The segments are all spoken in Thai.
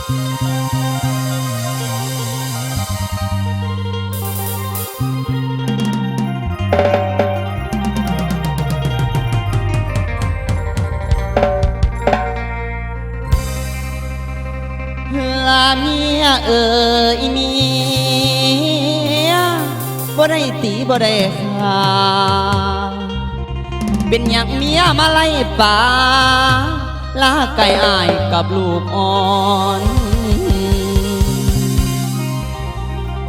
ลาเมียเอ๋ยเมียบ่ได้ตีบ่ได้ขาเป็นอย่างเมียมาไล่ป่าลาไก่อายกับลูกอ่อน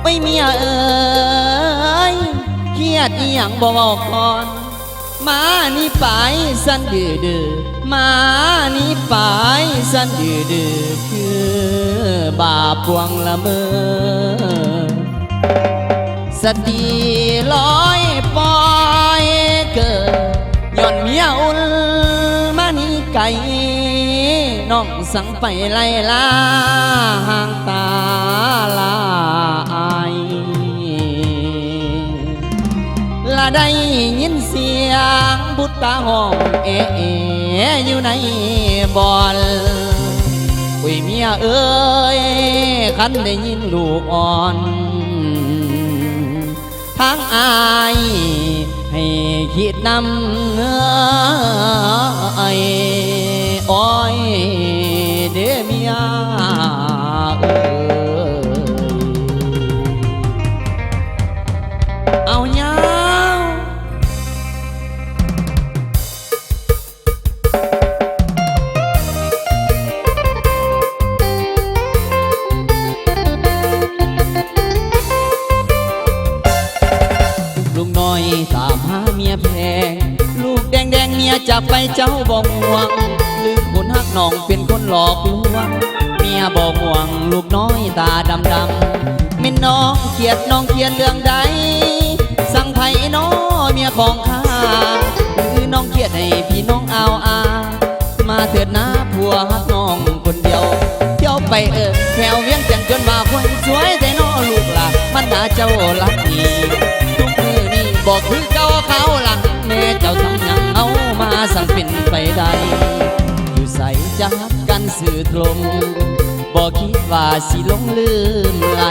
ไปเมียเอ๋ยเครียดอีหยังบ่บอกก่อนมานี่ไปสันดื้อมานี่ไปสันดื้อคือบาปวงละเมอสติลอยปล่อยเกิดย้อนเมียอุ่นมานี่ไก่น้องสั่งไปไล่ลาห่างตาลาอายละได้ยินเสียงบุตรตาห้องเอ๋อยู่ในบ่อนอุ้ยเมียเอ้ยคันได้ยินลูกอ่อนทางอายให้คิดนำไอ้อ้อยเด้อเมียเอ้ยเอายาวลุงน้อยตามหาเมียแพงลูกแดงเมียจากไปเจ้าบ่ห่วงลืมคนหักน้องเป็นคนหลอกลวงเมียบ่ห่วงลูกน้อยตาดำมินน้องเขียดเรื่องใดสั่งไผ่น้อเมียของข้าคือน้องเขียดให้พี่น้องเอามาเถิดนะผัวหักน้องคนเดียวเที่ยวไปแถวเวียงจันทน์จนว่าคนสวยแต่น้อลูกล่ะมันน่าเจ้าลักดีทุกมือนี่บอกคือเก่าเขาหลังแม่เจ้าทำยังเอามาสั่งเป็นไปได้อยู่ใส่จะฮักกันสื่อตรงบอกคิดว่าสิลงลืมไหล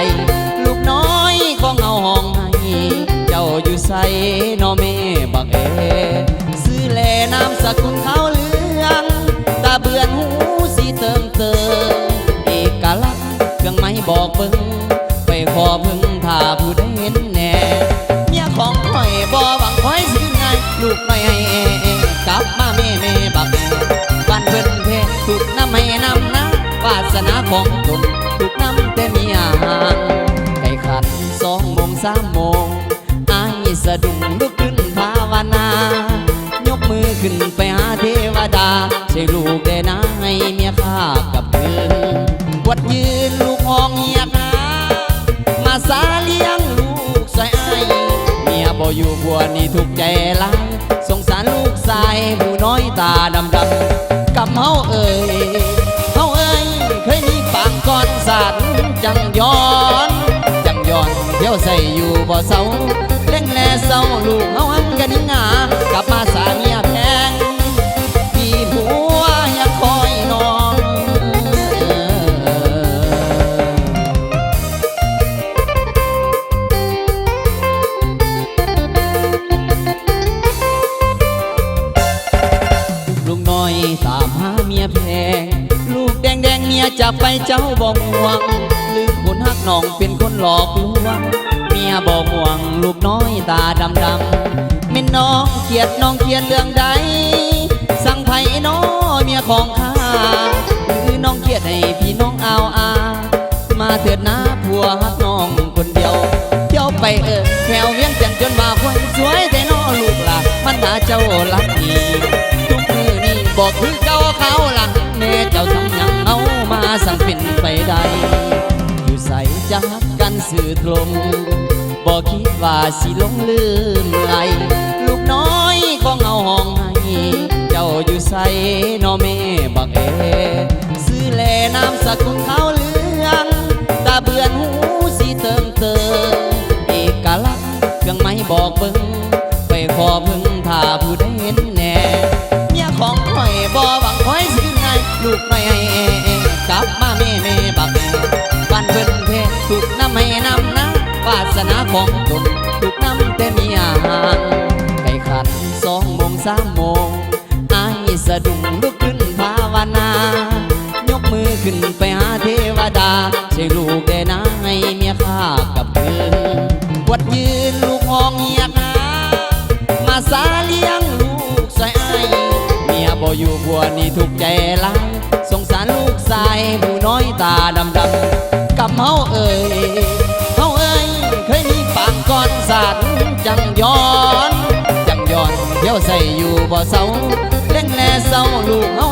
ลูกน้อยของเอาห้องให้เจ้าอยู่ใส่นอแม่บักซื้อแลน้ำสกุลขาวเหลืองตาเบือนหูสีเติมเอกลักษณ์เครื่องไม้บอกเบิ่งไปขอพึ่งถ้าผู้ใดเห็นแน่เมียของข่อยบ่หวังคอยซื้อไงลูกน้อยให้กลับมาแม่บักบ้านเพิ่นเพถูกน้ำให้น้ำนะวาสนาของตนถูกน้ำแต่เมียห่างไก่ขัน2 โมง 3 โมงอายสะดุ้งลุกขึ้นภาวนายกมือขึ้นไปหาเทวดาช่วยลูกได้นะให้เมียข้ากับคืนวัดยืนลูกห้องเงียบหามาสาเลี้ยงลูกใส่ไอเมียบ่อยู่บัวนี่ทุกใจลายสงสารลูกชายผู้น้อยตาดำกับเฮาเอ่ยเคยมีปางก่อนสาดจังย้อนเที่ยวใส่อยู่บ่เศร้าเล่งแลเศร้าลูกเฮาหันกันงากลับมาสาเมียแพงพี่ผัวยังคอยน้องลุงน้อยตามหาเมียแพงลูกแดงเมียจากไปเจ้าบ่ห่วงลืมคนหักน้องเป็นคนหลอกลวงเมียบ่ห่วงลูกน้อยตาดำมินน้องเขียดเรื่องใดสั่งไผ่น้อเมียของข้าคือน้องเขียดให้พี่น้องเอามาเถิดนะผัวหักน้องคนเดียวเที่ยวไปแถวเวียงจันทน์จนว่าคนสวยแต่น้อลูกล่ะมันน่าเจ้าลักดีทุกมือนี่บอกคือเก่าเขาหลังแม่เจ้าทำยังเอามาสั่งเป็นไปได้อยู่ใส่จะฮักกันสื่อตรงบอกคิดว่าสิลงลืมไหลลูกน้อยของเอาห้องให้เจ้าอยู่ใส่นอแม่บักซื้อแลน้ำสกุลขาวเหลืองตาเบือนหูสีเติมเอกลักษณ์เครื่องไม้บอกเบิ่งไปขอพึ่งถ้าผู้ใดเห็นแน่เมียของข่อยบ่หวังคอยซื้อไงลูกน้อยให้กลับมาแม่บัก ของตนถูกน้ำแต่เมียห่างไก่ขัน2 โมง 3 โมงอายสะดุ้งลุกขึ้นภาวนายกมือขึ้นไปหาเทวดาช่วยลูกได้นะให้เมียข้ากลับคืนวัดยืนลูกห้องเงียกหามาสาเลี้ยงลูกใส่ไอเมียบ่อยู่ผัวนี่ทุกข์ใจหลายสงสารลูกชายผู้น้อยตาดำกับเฮาเอ่ยเคยมีปางก่อนสาดจังย้อนเที่ยวใส่อยู่บ่เศร้าเล่งแลเศร้าลูกเฮา